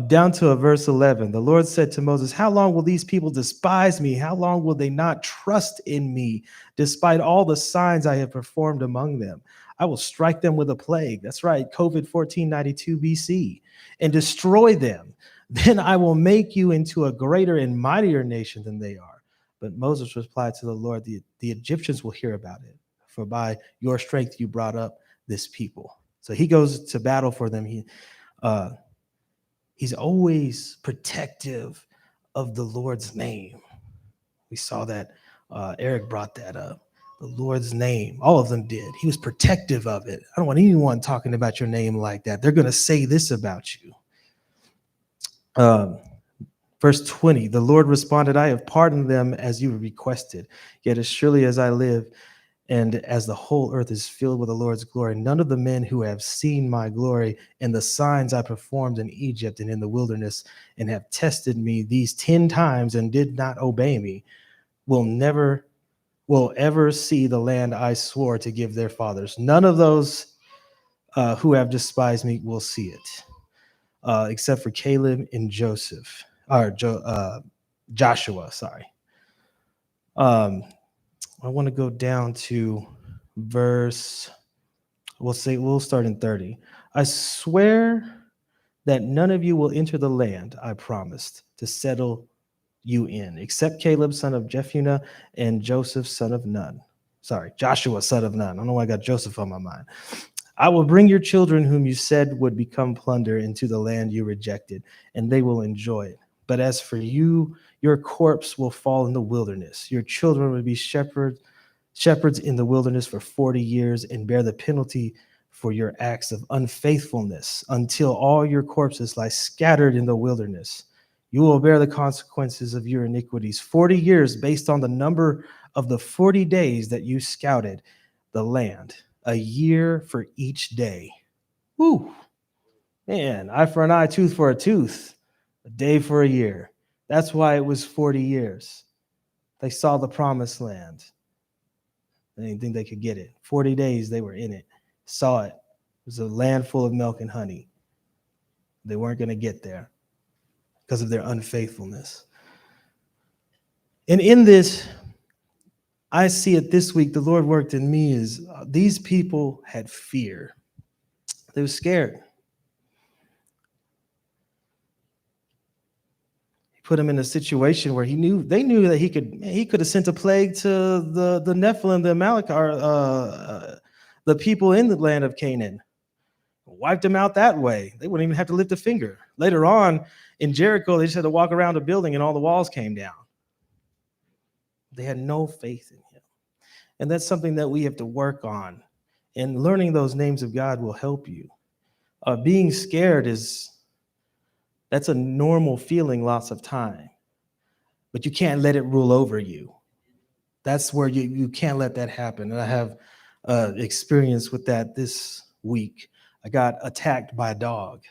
S1: Down to verse 11, the Lord said to Moses, how long will these people despise me? How long will they not trust in me, despite all the signs I have performed among them? I will strike them with a plague. That's right, COVID 1492 BC, and destroy them. Then I will make you into a greater and mightier nation than they are. But Moses replied to the Lord, the Egyptians will hear about it, for by your strength you brought up this people. So he goes to battle for them. He's always protective of the Lord's name. We saw that Eric brought that up. The Lord's name, all of them did. He was protective of it. I don't want anyone talking about your name like that. They're going to say this about you. Verse 20, the Lord responded, I have pardoned them as you requested. Yet as surely as I live, and as the whole earth is filled with the Lord's glory, none of the men who have seen my glory and the signs I performed in Egypt and in the wilderness and have tested me these 10 times and did not obey me will ever see the land I swore to give their fathers. None of those who have despised me will see it, except for Caleb and Joseph. Joshua, sorry. I want to go down to verse, we'll start in 30. I swear that none of you will enter the land I promised to settle you in, except Caleb, son of Jephunneh, and Joseph, son of Nun. Sorry, Joshua, son of Nun. I don't know why I got Joseph on my mind. I will bring your children whom you said would become plunder into the land you rejected, and they will enjoy it. But as for you, your corpse will fall in the wilderness. Your children will be shepherds in the wilderness for 40 years and bear the penalty for your acts of unfaithfulness until all your corpses lie scattered in the wilderness. You will bear the consequences of your iniquities 40 years based on the number of the 40 days that you scouted the land, a year for each day. Woo! Man, eye for an eye, tooth for a tooth, a day for a year. That's why it was 40 years. They saw the promised land. They didn't think they could get it. 40 days they were in it, saw it. It was a land full of milk and honey. They weren't going to get there because of their unfaithfulness. And in this, I see it this week, the Lord worked in me is these people had fear. They were scared. He put them in a situation where they knew that he could have sent a plague to the Nephilim, the Amalekite, the people in the land of Canaan. Wiped them out that way. They wouldn't even have to lift a finger. Later on in Jericho, they just had to walk around a building and all the walls came down. They had no faith in him. And that's something that we have to work on. And learning those names of God will help you. Being scared that's a normal feeling lots of time. But you can't let it rule over you. That's where you can't let that happen. And I have experience with that this week. I got attacked by a dog.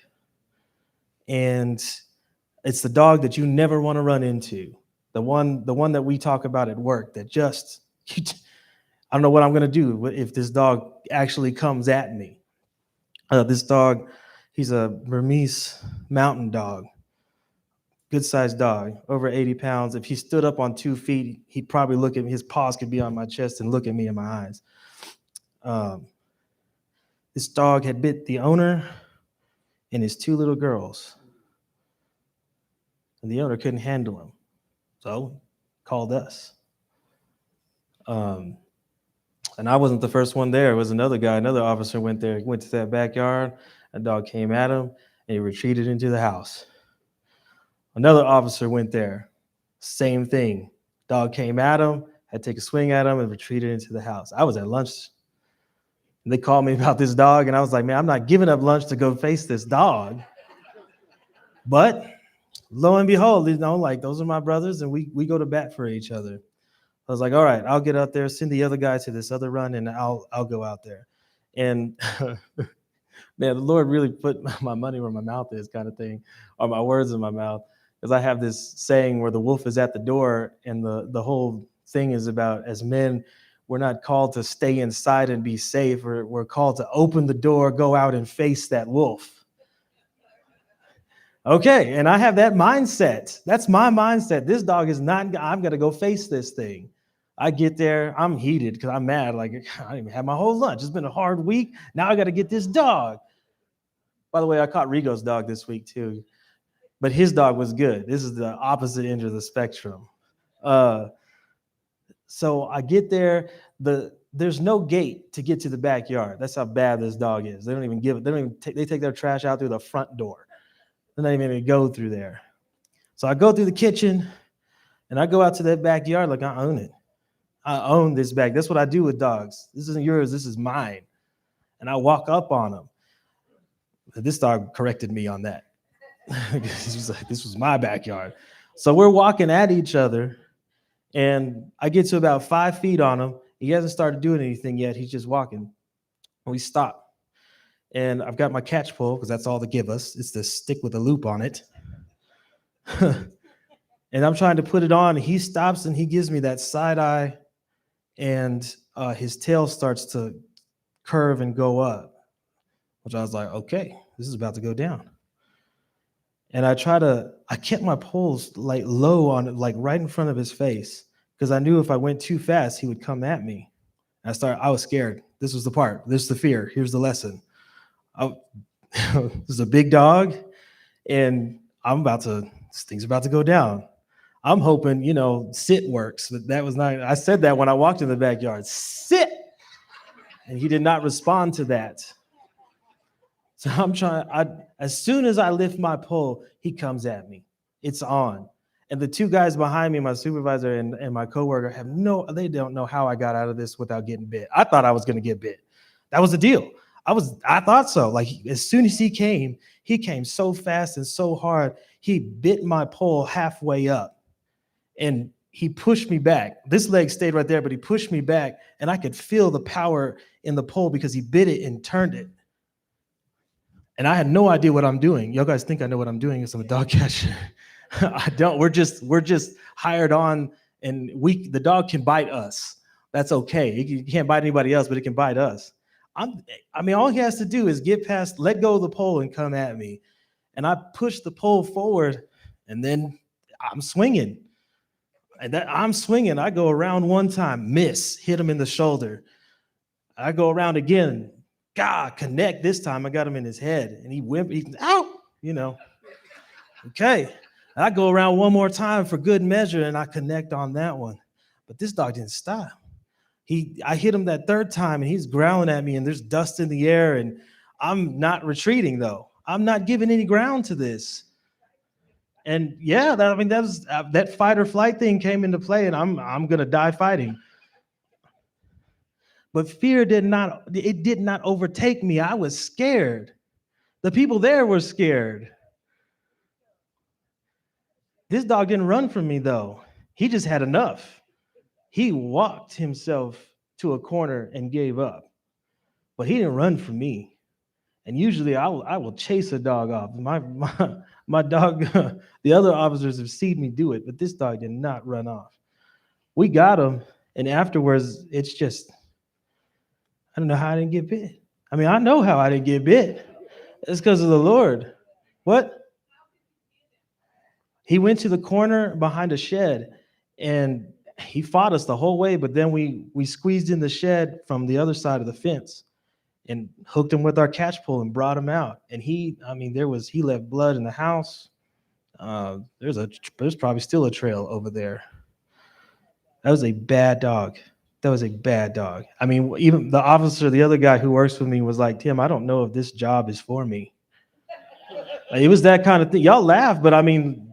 S1: And it's the dog that you never want to run into. The one that we talk about at work that just, I don't know what I'm going to do if this dog actually comes at me. This dog, he's a Burmese mountain dog, good sized dog, over 80 pounds. If he stood up on 2 feet, he'd probably look at me. His paws could be on my chest and look at me in my eyes. This dog had bit the owner and his 2 little girls. And the owner couldn't handle him. So called us. And I wasn't the first one there. It was another guy, another officer went there, went to that backyard. A dog came at him and he retreated into the house. Another officer went there. Same thing. Dog came at him, had to take a swing at him and retreated into the house. I was at lunch. And they called me about this dog, and I was like, man, I'm not giving up lunch to go face this dog. But lo and behold, like those are my brothers, and we go to bat for each other. I was like, all right, I'll get out there, send the other guy to this other run, and I'll go out there. And man, the Lord really put my money where my mouth is, kind of thing, or my words in my mouth. Because I have this saying where the wolf is at the door, and the whole thing is about, as men, we're not called to stay inside and be safe. We're called to open the door, go out and face that wolf. Okay, and I have that mindset. That's my mindset. This dog is not, I'm going to go face this thing. I get there, I'm heated because I'm mad. Like, I didn't even have my whole lunch. It's been a hard week. Now I got to get this dog. By the way, I caught Rigo's dog this week too. But his dog was good. This is the opposite end of the spectrum. So I get there. There's no gate to get to the backyard. That's how bad this dog is. They don't even give it. They don't even take. They take their trash out through the front door. They're not even going to go through there. So I go through the kitchen, and I go out to that backyard like I own it. I own this back. That's what I do with dogs. This isn't yours. This is mine. And I walk up on them. This dog corrected me on that. He was like, this was my backyard. So we're walking at each other, and I get to about 5 feet on him. He hasn't started doing anything yet. He's just walking. And we stop. And I've got my catch pole, because that's all they give us. It's the stick with a loop on it. And I'm trying to put it on. He stops, and he gives me that side eye, and his tail starts to curve and go up, which I was like, okay, this is about to go down. And I kept my poles like low on it, like right in front of his face, because I knew if I went too fast, he would come at me. I was scared. This was the part. This is the fear. Here's the lesson. This is a big dog, and this thing's about to go down. I'm hoping, sit works, but that was not, I said that when I walked in the backyard, sit. And he did not respond to that. So as soon as I lift my pole, he comes at me. It's on. And the 2 guys behind me, my supervisor and my coworker, they don't know how I got out of this without getting bit. I thought I was going to get bit. That was the deal. I thought so. Like, as soon as he came so fast and so hard, he bit my pole halfway up. And he pushed me back. This leg stayed right there, but he pushed me back, and I could feel the power in the pole because he bit it and turned it. And I had no idea what I'm doing. Y'all guys think I know what I'm doing because I'm a dog catcher. I don't. We're just hired on, and the dog can bite us. That's okay. He can't bite anybody else, but it can bite us. All he has to do is let go of the pole and come at me. And I push the pole forward, and then I'm swinging. And I'm swinging. I go around one time, miss, hit him in the shoulder. I go around again, connect. This time I got him in his head, and he's out, Okay. And I go around one more time for good measure, and I connect on that one. But this dog didn't stop. I hit him that 3rd time, and he's growling at me, and there's dust in the air, and I'm not retreating, though. I'm not giving any ground to this. And yeah, that fight or flight thing came into play, and I'm gonna die fighting. But fear did not overtake me. I was scared. The people there were scared. This dog didn't run from me, though. He just had enough. He walked himself to a corner and gave up. But he didn't run from me. And usually I will chase a dog off. My dog, the other officers have seen me do it, but this dog did not run off. We got him, and afterwards, it's just, I don't know how I didn't get bit. I mean, I know how I didn't get bit. It's because of the Lord. What? He went to the corner behind a shed and he fought us the whole way, but then we squeezed in the shed from the other side of the fence and hooked him with our catch pole and brought him out. And he left blood in the house. There's probably still a trail over there. That was a bad dog. That was a bad dog. I mean, even the officer, the other guy who works with me was like, Tim, I don't know if this job is for me. It was that kind of thing. Y'all laugh, but I mean,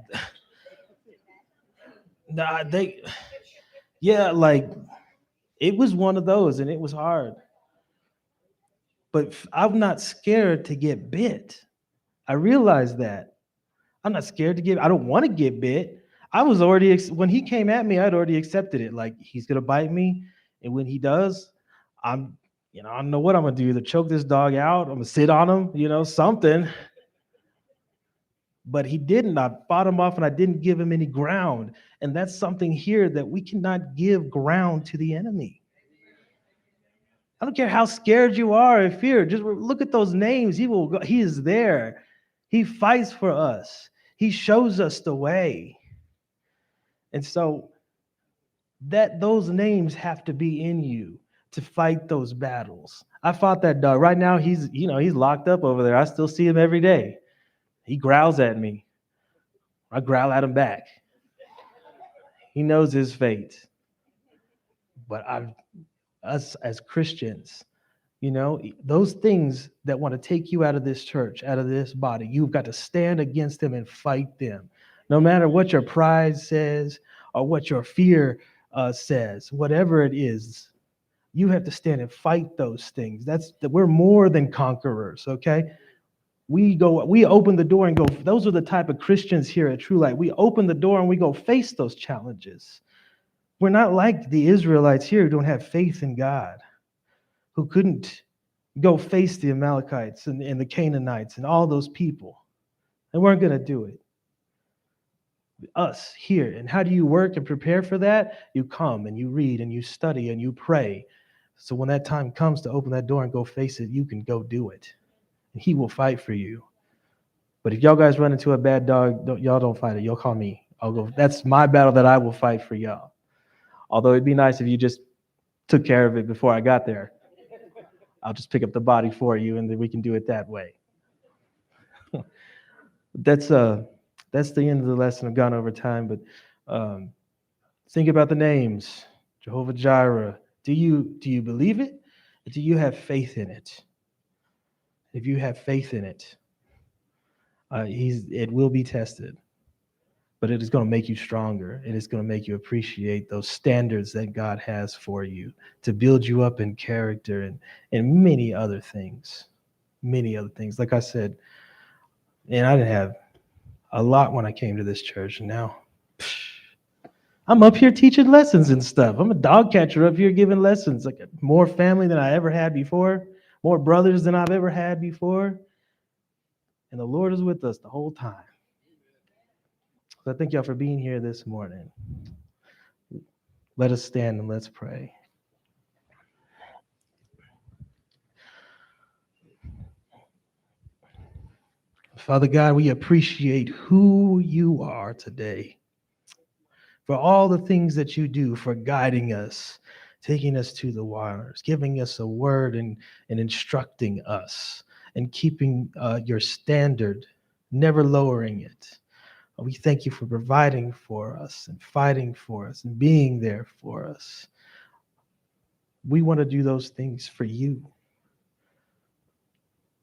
S1: like it was one of those and it was hard. But I'm not scared to get bit. I realize that. I'm not scared to I don't want to get bit. I was already, when he came at me, I'd already accepted it. Like, he's going to bite me. And when he does, I don't know what I'm going to do. Either choke this dog out, I'm going to sit on him, something. But he didn't. I fought him off and I didn't give him any ground. And that's something here that we cannot give ground to the enemy. I don't care how scared you are or fear. Just look at those names. He is there. He fights for us. He shows us the way. And so those names have to be in you to fight those battles. I fought that dog. Right now, he's locked up over there. I still see him every day. He growls at me. I growl at him back. He knows his fate. But us as Christians, those things that want to take you out of this church, out of this body, you've got to stand against them and fight them. No matter what your pride says or what your fear says, whatever it is, you have to stand and fight those things. We're more than conquerors, okay? We open the door and go, those are the type of Christians here at True Light. We open the door and we go face those challenges. We're not like the Israelites here who don't have faith in God, who couldn't go face the Amalekites and the Canaanites and all those people. They weren't going to do it. Us here. And how do you work and prepare for that? You come and you read and you study and you pray. So when that time comes to open that door and go face it, you can go do it. And he will fight for you. But if y'all guys run into a bad dog, y'all don't fight it. You'll call me. I'll go. That's my battle that I will fight for y'all. Although it'd be nice if you just took care of it before I got there. I'll just pick up the body for you and then we can do it that way. That's the end of the lesson. I've gone over time, but think about the names. Jehovah Jireh. Do you believe it? Or do you have faith in it? If you have faith in it, it will be tested, but it is going to make you stronger. It is going to make you appreciate those standards that God has for you to build you up in character and many other things. Many other things. Like I said, and I didn't have a lot when I came to this church, and now I'm up here teaching lessons and stuff. I'm a dog catcher up here giving lessons, like more family than I ever had before, more brothers than I've ever had before. And the Lord is with us the whole time. So I thank y'all for being here this morning. Let us stand and let's pray. Father God, we appreciate who you are today, for all the things that you do, for guiding us, taking us to the waters, giving us a word and instructing us, and keeping your standard, never lowering it. We thank you for providing for us and fighting for us and being there for us. We want to do those things for you.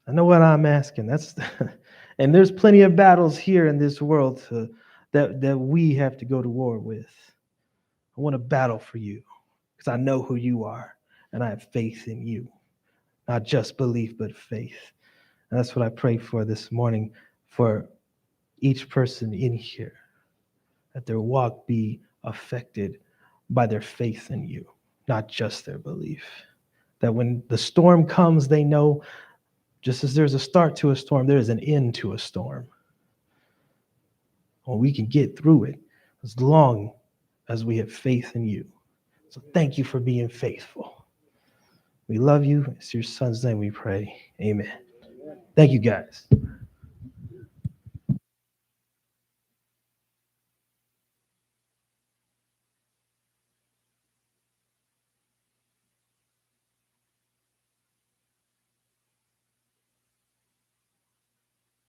S1: I know what I'm asking. And there's plenty of battles here in this world that we have to go to war with. I want to battle for you because I know who you are and I have faith in you. Not just belief, but faith. And that's what I pray for this morning for each person in here, that their walk be affected by their faith in you, not just their belief. That when the storm comes, they know just as there's a start to a storm, there is an end to a storm. Well, we can get through it as long as we have faith in you. So thank you for being faithful. We love you. It's your son's name we pray. Amen. Thank you, guys.